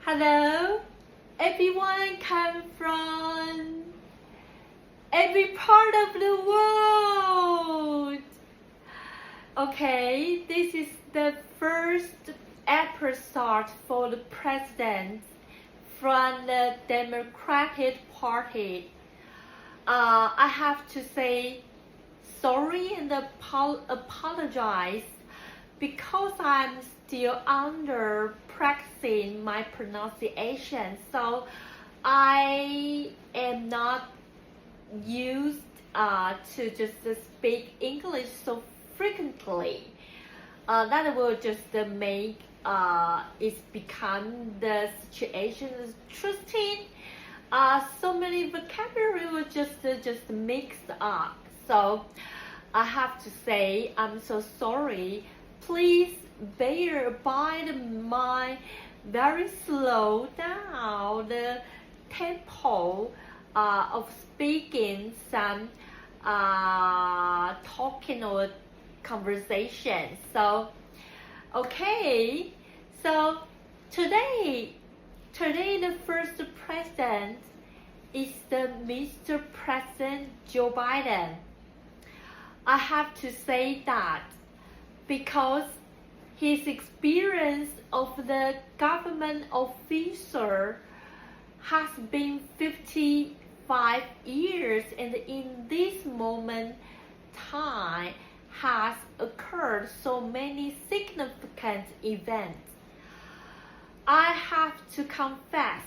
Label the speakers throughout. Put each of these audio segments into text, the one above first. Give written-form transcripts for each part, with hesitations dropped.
Speaker 1: Hello, everyone come from every part of the world. Okay, this is the first episode for the president from the Democratic Party. I have to say sorry and apologize because I'm still under practicing my pronunciation, so I am not used to just speak English so frequently. That will just make it become the situation is interesting. So many vocabulary will just mixed up. So I have to say I'm so sorry. Please bear by my very slow down the tempo of speaking some talking or conversation. So okay, so today the first president is the Mr. President Joe Biden. I have to say that because his experience of the government officer has been 55 years, and in this moment time has occurred so many significant events. I have to confess,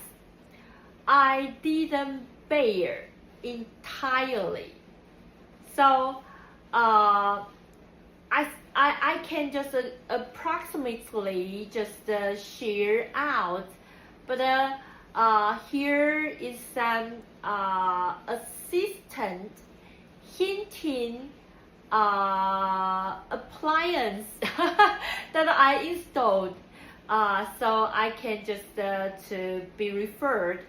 Speaker 1: I didn't bear entirely. So I can just approximately just share out, but here is some assistant hinting appliance that I installed, so I can just to be referred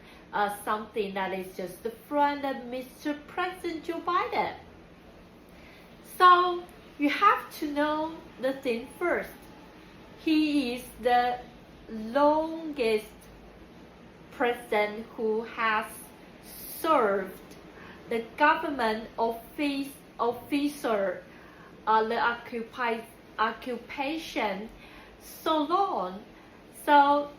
Speaker 1: something that is just from Mr. President Joe Biden. So you have to know the thing first. He is the longest president who has served the government officer, the occupation so long. So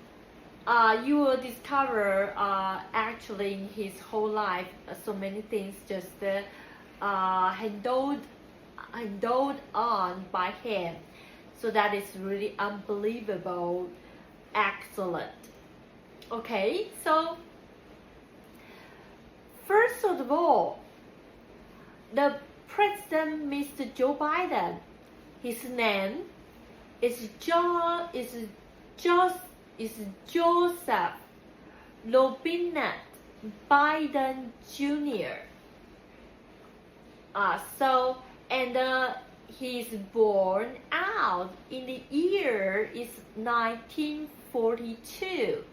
Speaker 1: you will discover actually in his whole life so many things just handled on by him. So that is really unbelievable, excellent. Okay, so first of all, the President Mr. Joe Biden, his name is Joseph Robinette Biden Jr. He's born out in the year is 1942,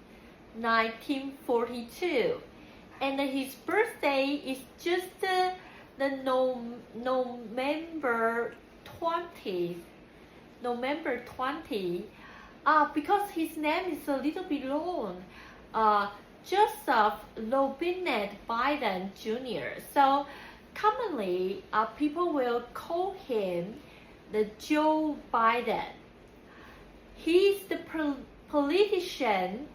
Speaker 1: and his birthday is just the November 20th. Because his name is a little bit long, Joseph Robinette Biden Jr. So commonly, people will call him the Joe Biden. He's the politician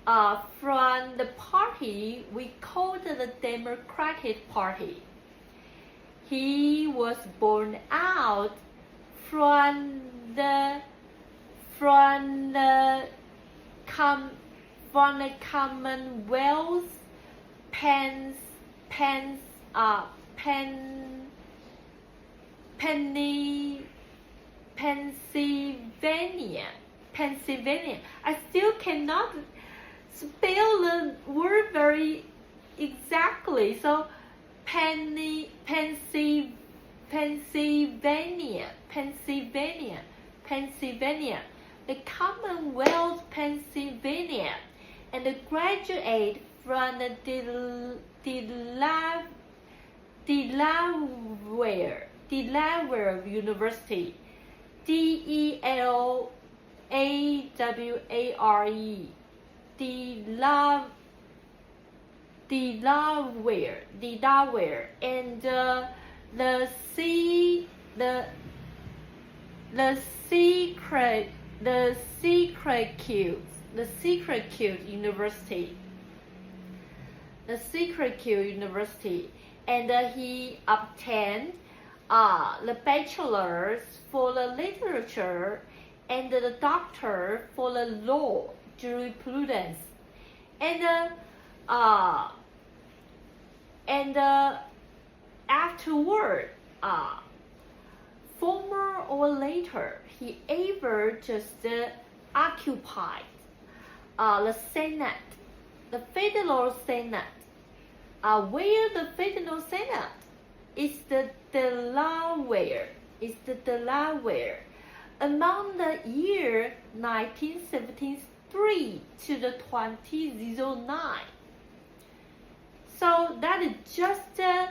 Speaker 1: from the party we call the Democratic Party. He was born out from the Commonwealth, Pennsylvania. I still cannot spell the word very exactly. So Pennsylvania, the Commonwealth, Pennsylvania, and the graduate from the Delaware University, Delaware Delaware, and the Syracuse University, and he obtained the bachelor's for the literature and the doctor for the law jurisprudence, and afterward, former or later, he ever just occupied the Senate, the federal Senate, where the federal Senate is the Delaware, among the year 1973 to the 2009. So that is just the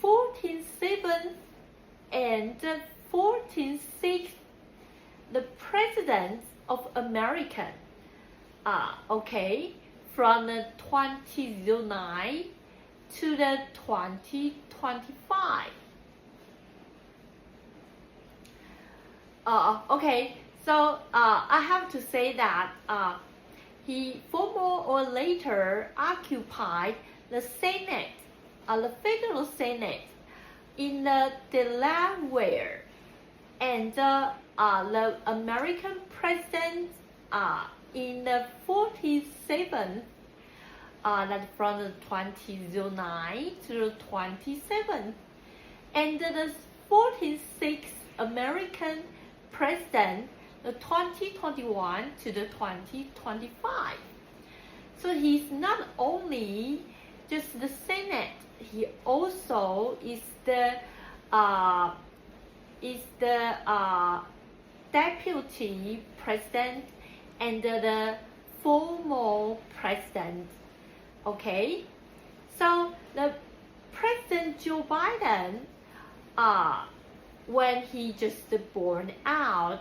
Speaker 1: 14th and 14th the president of America, okay, from the 2009 to the 2025. Okay, so I have to say that he former or later occupied the Senate, the federal Senate in the Delaware, and the American president in the 47th, that from the 2009 to the 27th, and the 46th American president, the 2021 to the 2025. So he's not only just the Senate, he also is the deputy president and the formal president. Okay, so the President Joe Biden, when he just born out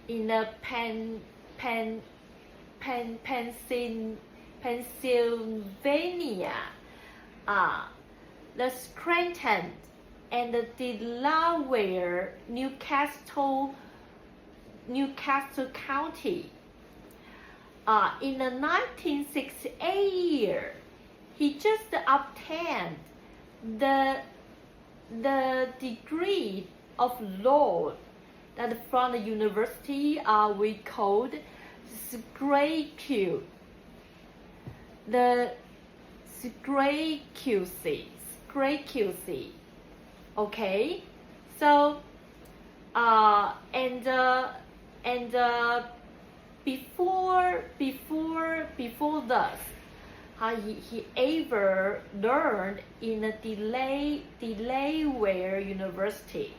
Speaker 1: in the Pennsylvania, the Scranton and the Delaware, Newcastle County. In the 1968 year, he just obtained the degree of law that from the university we called Syracuse. The Syracuse. Okay, so before this, he ever learned in a Delaware University,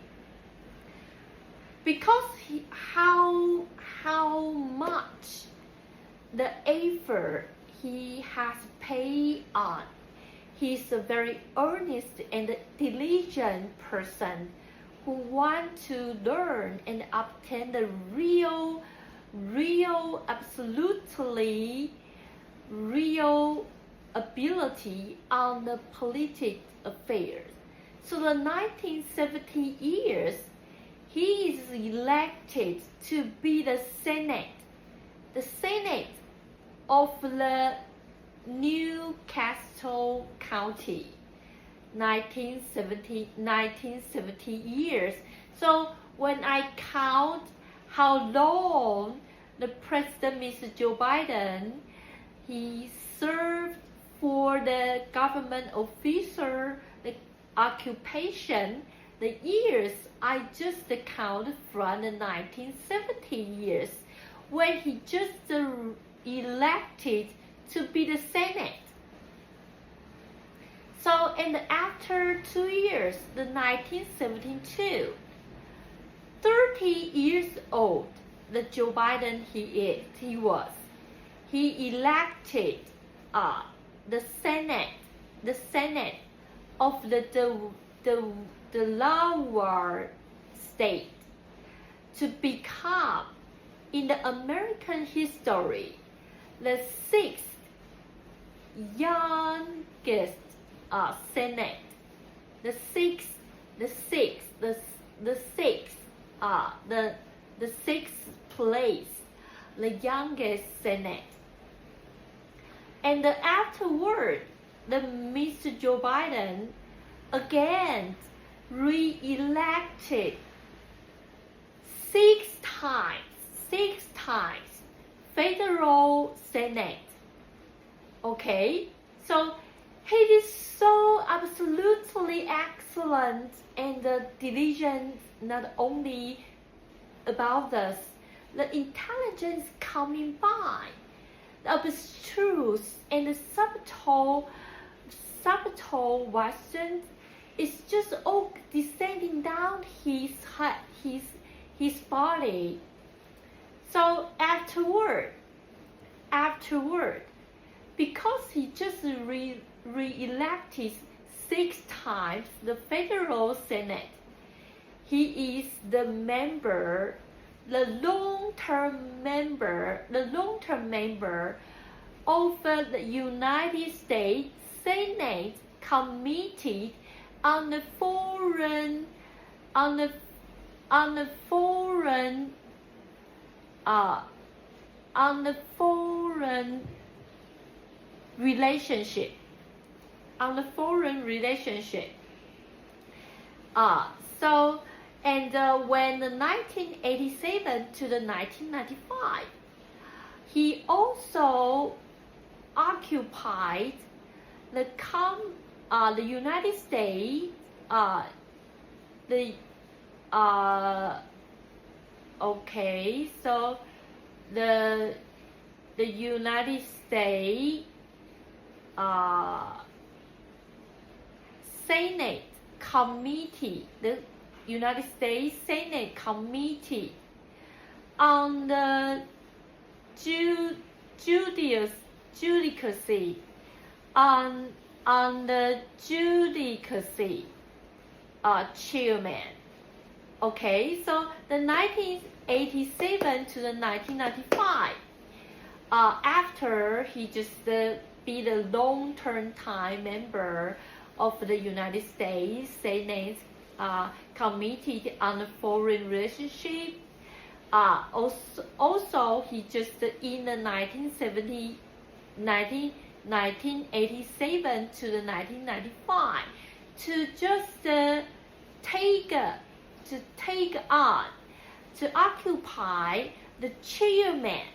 Speaker 1: because how much the effort he has paid on. He's a very earnest and diligent person who wants to learn and obtain the real, absolutely real ability on the political affairs. So the 1970 years, he is elected to be the Senate of the Newcastle County, 1970 years. So when I count how long the President, Mr. Joe Biden, he served for the government officer, the occupation, the years, I just count from the 1970 years, when he just elected to be the Senate. So, and after 2 years, the 1972, 30 years old, the Joe Biden he elected the Senate of the Delaware state to become, in the American history, the sixth youngest Senate. The sixth place, the youngest Senate. And afterward, the Mr. Joe Biden again re-elected six times federal Senate. Okay, so he is so absolutely excellent and diligent, not only about this, the intelligence coming by, the abstruse and the subtle questions is just all descending down his body. So afterward, because he just re-elected six times the federal Senate, he is the long-term member of the United States Senate Committee on the Foreign relationship. So, and when the 1987 to the 1995, he also occupied the United States, so the United States Senate Committee, the United States Senate Committee on the Judicacy, on the Judicacy chairman. Okay, so the 1987 to the 1995, after he just be the long-term time member of the United States Senate Committee on the Foreign Relationship. Also, he just in the 1987 to the 1995 to just occupy the chairman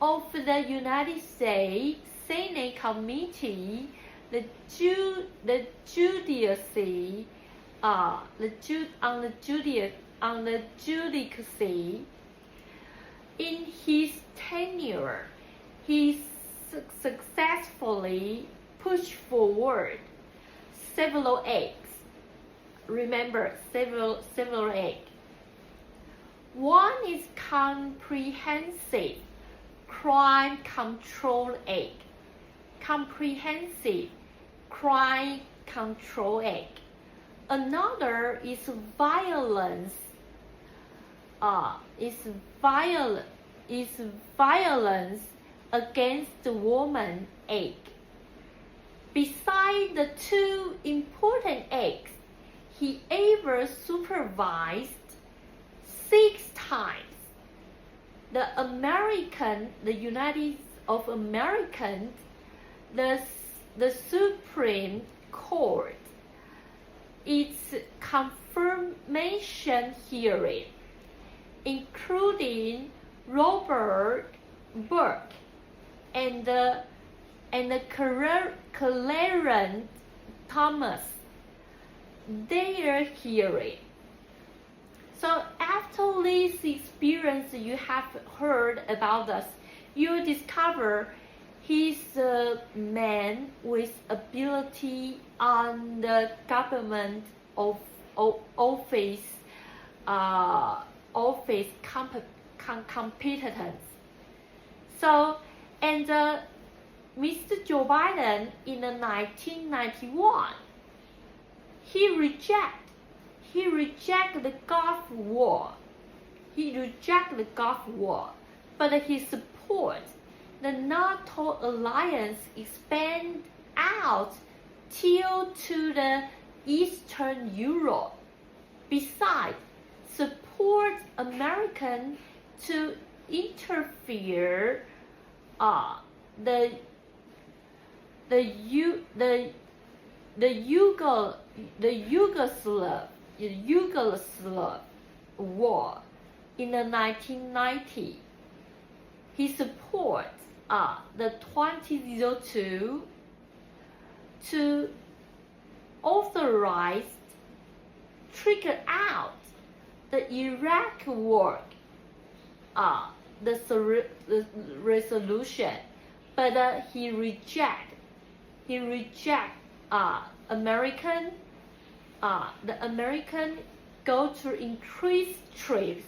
Speaker 1: of the United States Senate Committee, the Judicacy, on the Judicacy. In his tenure, he successfully pushed forward several acts. Remember, several acts. One is Comprehensive Crime Control Act. Comprehensive Crime Control Act. Another is violence. Violence against the woman Act. Besides the two important acts, he ever supervised 6 times the United of Americans, the Supreme Court, its confirmation hearing, including Robert Burke and Clarence Thomas, their hearing. So after this experience you have heard about us, you discover he's a man with ability on the government office competence. So, and Mr. Joe Biden in the 1991, he rejected the Gulf War. But he supported support the NATO alliance expand out till to the Eastern Europe. Besides, support American to interfere the Yugoslav war in the 1990s. He supports the 2002 to authorize trigger out the Iraq war, the resolution, but he reject American the American go to increase troops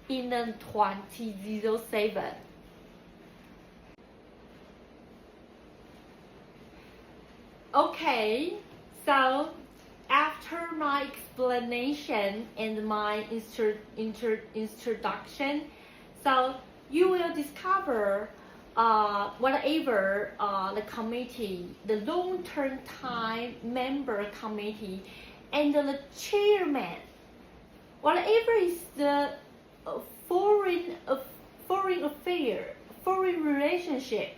Speaker 1: in 2007. Okay, so after my explanation and my introduction, so you will discover whatever the committee, the long-term time member committee, and the chairman, whatever is the foreign affair, foreign relationship,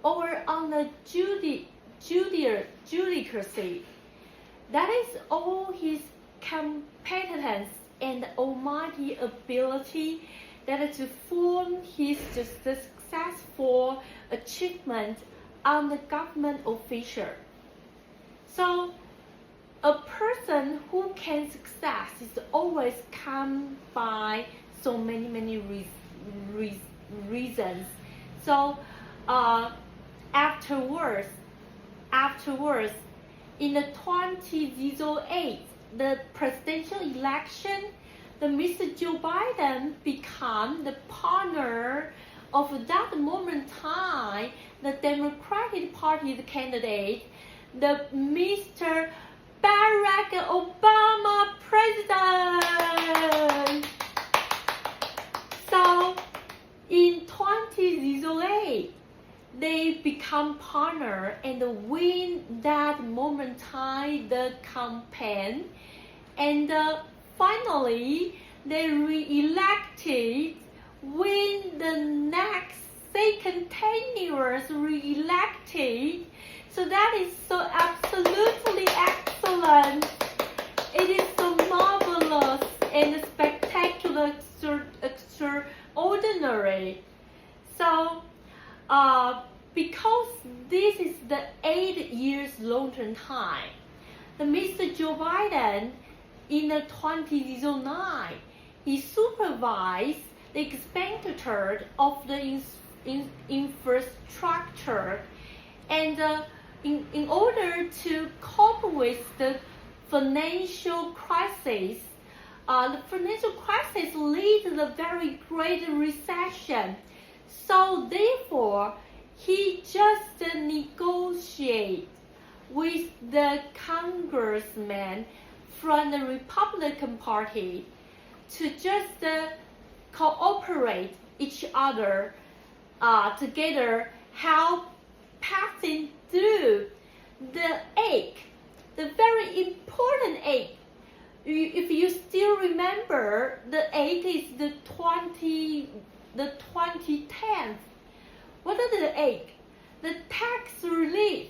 Speaker 1: or on the judicacy, that is all his competence and almighty ability that to form his successful achievement on the government official. So a person who can success is always come by so many reasons. So afterwards, in the 2008, the presidential election, the Mr. Joe Biden became the partner of that moment time, the Democratic Party candidate, the Mr. Barack Obama president. So in 2008, they become partner and win that moment time the campaign, and finally they re-elected, win the next second 10 years re-elected. So that is so absolutely excellent. It is so marvelous and spectacular, extraordinary. So because this is the 8 years long-term time, the Mr. Joe Biden in the 2009, he supervised the expenditure of the infrastructure, and in order to cope with the financial crisis, the financial crisis led to the very great recession. So therefore, he just negotiated with the congressman from the Republican Party to just cooperate each other together, help passing through the act, the very important act. If you still remember, the act is the 2010th. What are the act? The tax relief,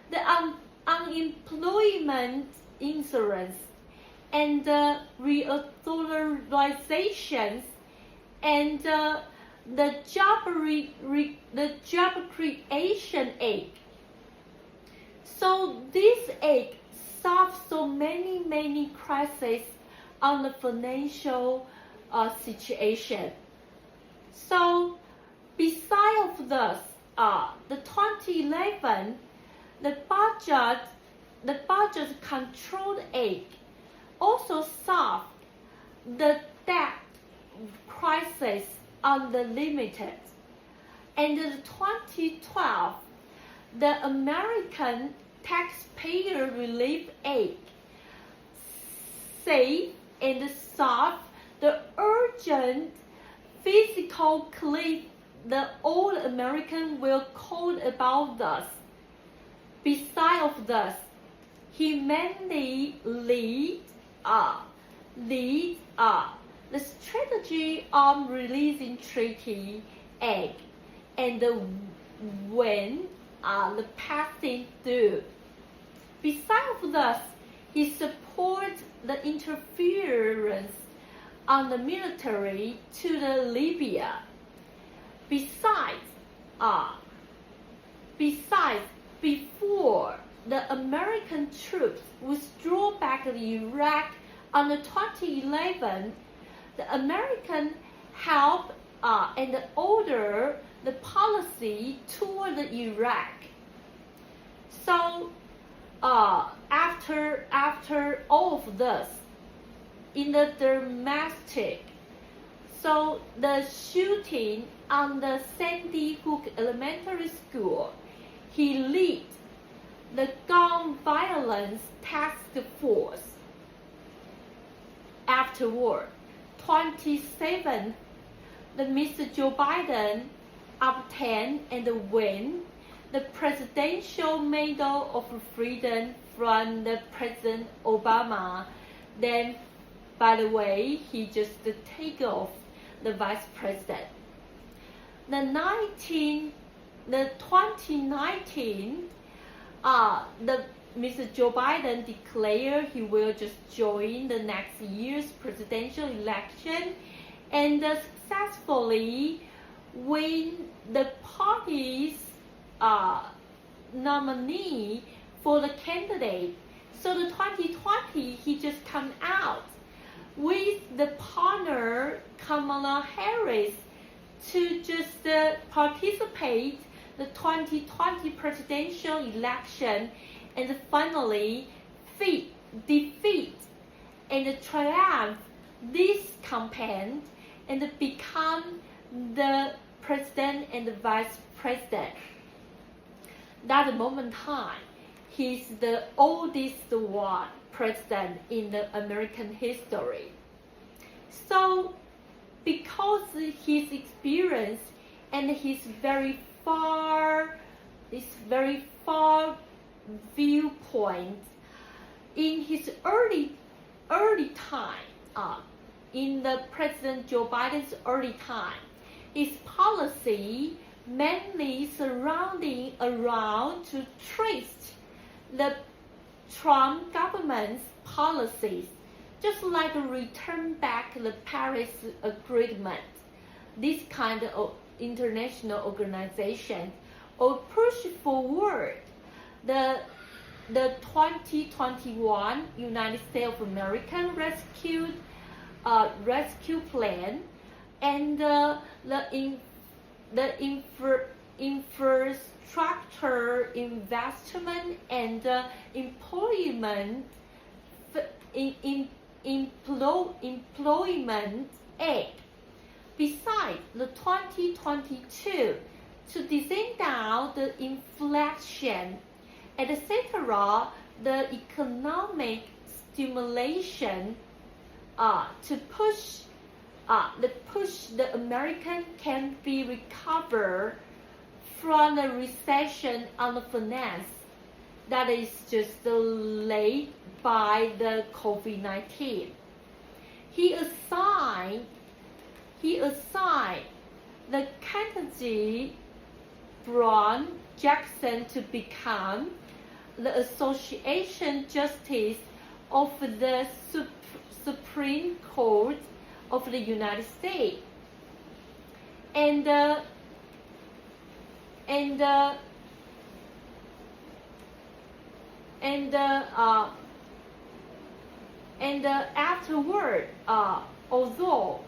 Speaker 1: the unemployment insurance, and the reauthorizations, and the job creation act. So this act solves so many crises on the financial situation. So besides of this, the 2011, the budget control act also solved the debt crisis unlimited. And in 2012, the American Taxpayer Relief Act saved and solved the urgent fiscal cliff the old American will call about this. Beside of this, he mainly lead the strategy of releasing treaty egg and when the passing through. Besides this, he supports the interference on the military to the Libya. Besides, before the American troops withdraw back to Iraq on the 2011, the American help and order the policy toward the Iraq. So after all of this, in the domestic, so the shooting on the Sandy Hook Elementary School, he lead the gun violence task force. Afterward, 27th, the Mr. Joe Biden obtained and win the Presidential Medal of Freedom from the President Obama. Then, by the way, he just take off the Vice President. The 2019, the Mr. Joe Biden declared he will just join the next year's presidential election and successfully win the party's nominee for the candidate. So the 2020, he just come out with the partner Kamala Harris to just participate the 2020 presidential election and finally defeat and triumph this campaign and become the president and the vice president. That moment in time, he's the oldest one president in the American history. So because his experience and his very far viewpoint in his early time, in the President Joe Biden's early time, his policy mainly surrounding around to trace the Trump government's policies, just like return back the Paris Agreement, this kind of international organization, or push forward the 2021 United States of America rescue plan and the infrastructure investment and employment act. Besides, the 2022 to design down the inflation, etc., the economic stimulation to push the American can be recovered from the recession on the finance that is just delayed by the COVID-19. He assigned the Kennedy Brown Jackson to become the Association Justice of the Supreme Court of the United States, and afterward, although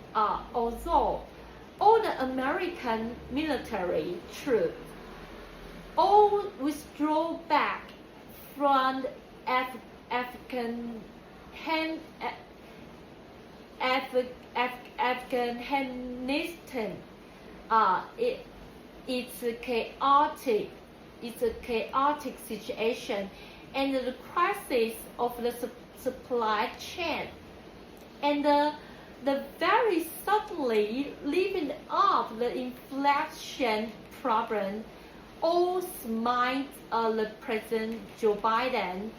Speaker 1: all the American military troops all withdraw back from Afghanistan, it's a chaotic situation and the crisis of the supply chain, and the very suddenly leaving up the inflation problem all smites the President Joe Biden.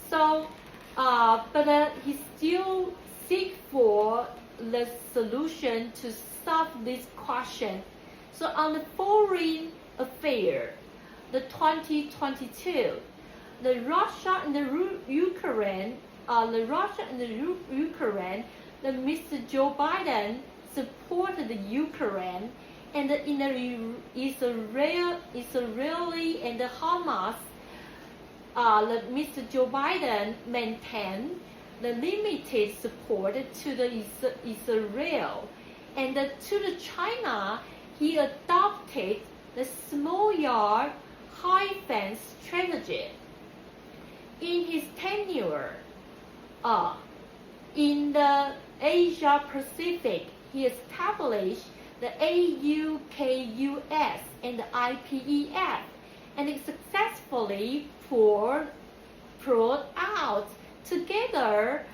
Speaker 1: So, but he still seek for the solution to solve this question. So on the foreign affair, the 2022, the Russia and the Ukraine, the Mr. Joe Biden supported the Ukraine, and in the Israeli and the Hamas, the Mr. Joe Biden maintained the limited support to the Israel, and to the China, he adopted the small yard, high fence strategy. In his tenure, in the Asia Pacific, he established the AUKUS and the IPEF, and it successfully brought out together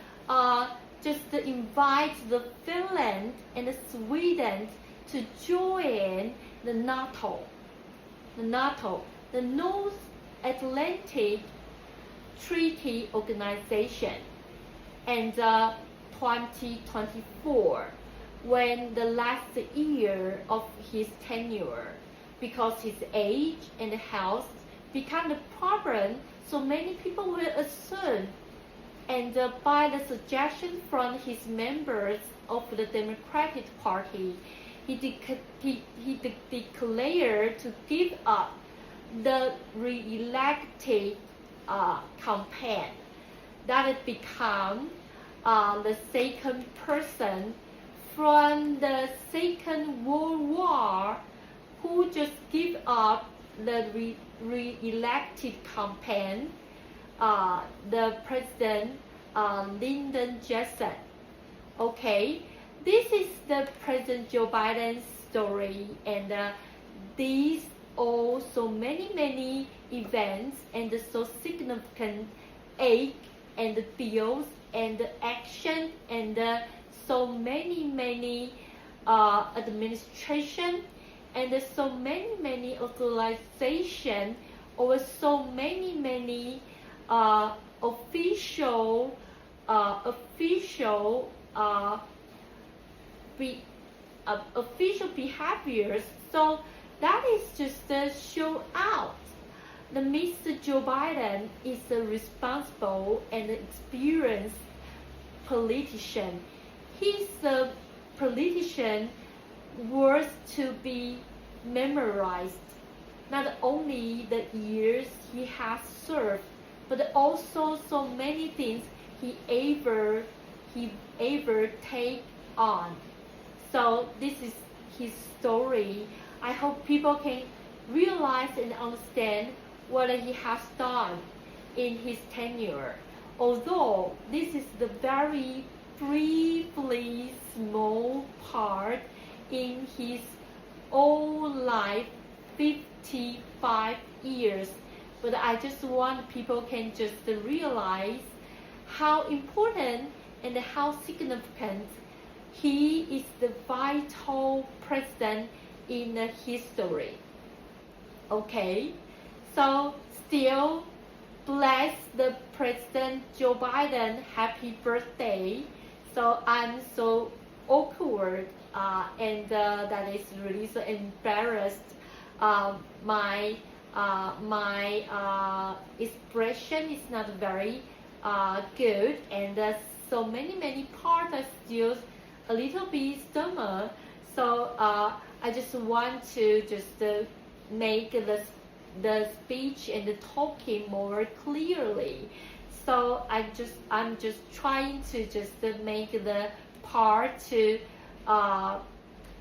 Speaker 1: just to invite the Finland and the Sweden to join the NATO, the North Atlantic Treaty Organization, and 2024, when the last year of his tenure, because his age and health become a problem, so many people will assume, and by the suggestion from his members of the Democratic Party, he declared to give up the re-elected campaign. That it become the second person from the Second World War who just give up the re-elected campaign, the President Lyndon Johnson. Okay, this is the President Joe Biden's story, and these all so many events and so significant ache and bills and action and so many administration and so many authorization or so many official behaviors. So that is just to show out the Mr. Joe Biden is a responsible and experienced politician. He's a politician worth to be memorized. Not only the years he has served, but also so many things he ever take on. So this is his story. I hope people can realize and understand what he has done in his tenure. Although this is the very briefly small part in his whole life, 55 years, but I just want people can just realize how important and how significant he is, the vital president in the history. Okay, so still bless the President Joe Biden, happy birthday. So I'm so awkward and that is really so embarrassed. My expression is not very good, and so many parts are still a little bit stummer. So I just want to just make the speech and the talking more clearly. So I'm just trying to just make the part to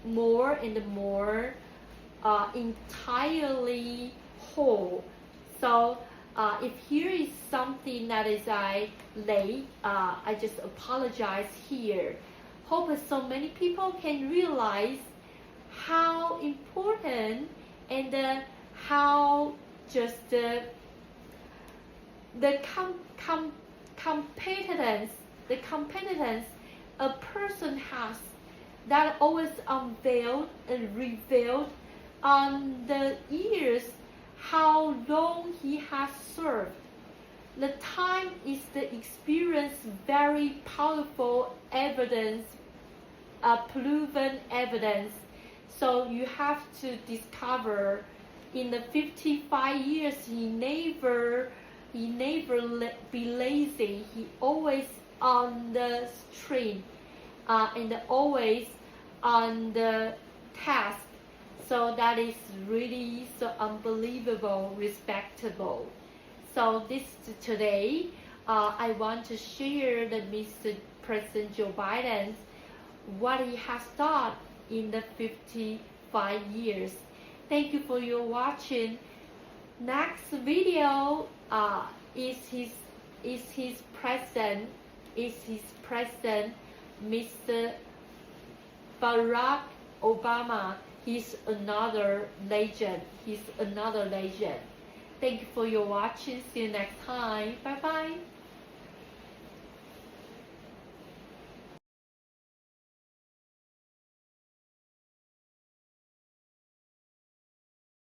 Speaker 1: more and more entirely whole. So if here is something that is I late, I just apologize here. Hope so many people can realize how important and how just the competence a person has, that always unveiled and revealed on the years how long he has served. The time is the experience, very powerful evidence, proven evidence. So you have to discover in the 55 years he never be lazy. He always on the stream and always on the task. So that is really so unbelievable, respectable. So this today, I want to share the Mr. President Joe Biden, what he has done in the 55 years. Thank you for your watching. Next video is his president, Mr. Barack Obama. He's another legend. Thank you for your watching. See you next time. Bye bye.